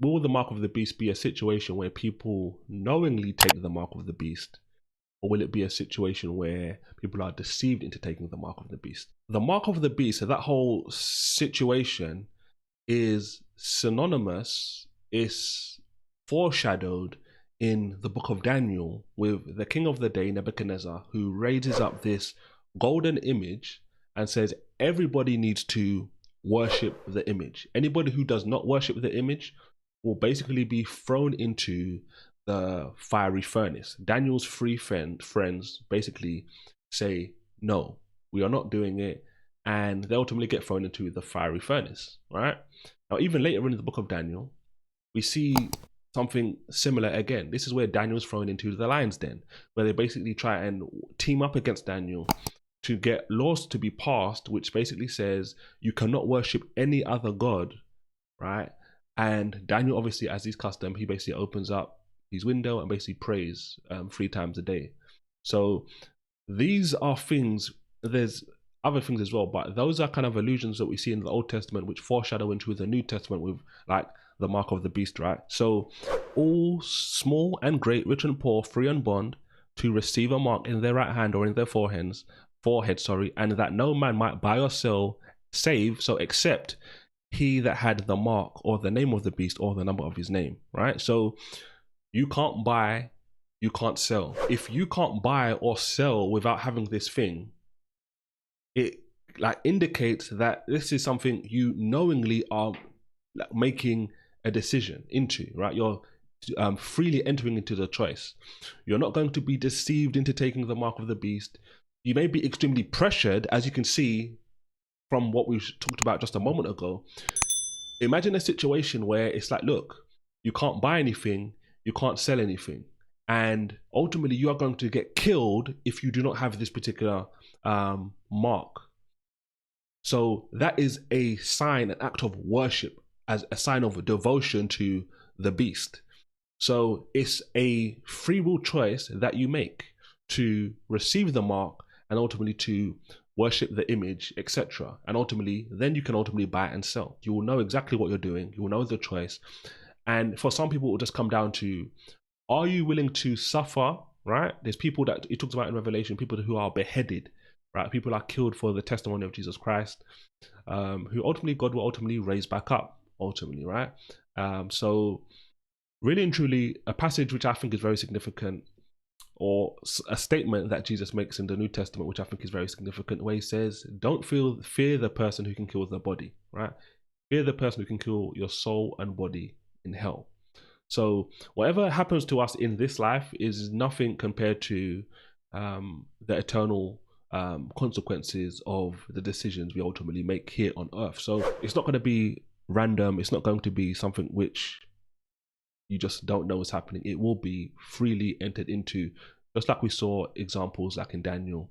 will the mark of the beast be a situation where people knowingly take the mark of the beast, or will it be a situation where people are deceived into taking the mark of the beast? The mark of the beast, so that whole situation is synonymous, is foreshadowed in the book of Daniel with the king of the day, Nebuchadnezzar, who raises up this golden image and says everybody needs to worship the image. Anybody who does not worship the image will basically be thrown into the fiery furnace. Daniel's three friends basically say, no, we are not doing it. And they ultimately get thrown into the fiery furnace, right? Now, even later in the book of Daniel, we see something similar again. This is where Daniel's thrown into the lion's den, where they basically try and team up against Daniel to get laws to be passed, which basically says you cannot worship any other god, right? And Daniel, obviously, as his custom, he basically opens up his window and basically prays 3 times a day. So these are things, there's other things as well, but those are kind of allusions that we see in the Old Testament which foreshadow into the New Testament with like the mark of the beast, right? So all small and great, rich and poor, free and bond, to receive a mark in their right hand or in their forehead, and that no man might buy or sell, save, so except he that had the mark or the name of the beast or the number of his name, right? So you can't buy, you can't sell. If you can't buy or sell without having this thing, it like indicates that this is something you knowingly are like making a decision into, right? You're freely entering into the choice. You're not going to be deceived into taking the mark of the beast. You may be extremely pressured, as you can see from what we talked about just a moment ago. Imagine a situation where it's like, look, you can't buy anything, you can't sell anything, and ultimately you are going to get killed if you do not have this particular mark. So that is a sign, an act of worship, as a sign of devotion to the beast. So it's a free will choice that you make to receive the mark and ultimately to worship the image, etc. And ultimately, then you can ultimately buy and sell. You will know exactly what you're doing. You will know the choice. And for some people, it will just come down to, are you willing to suffer, right? There's people that it talks about in Revelation, people who are beheaded, right? People are killed for the testimony of Jesus Christ, who ultimately God will ultimately raise back up, ultimately, right? So really and truly, a passage which I think is very significant, or a statement that Jesus makes in the New Testament, which I think is very significant, where he says, don't fear the person who can kill the body, right? Fear the person who can kill your soul and body in hell. So whatever happens to us in this life is nothing compared to the eternal consequences of the decisions we ultimately make here on earth. So it's not going to be random. It's not going to be something which you just don't know what's happening. It will be freely entered into, just like we saw examples like in Daniel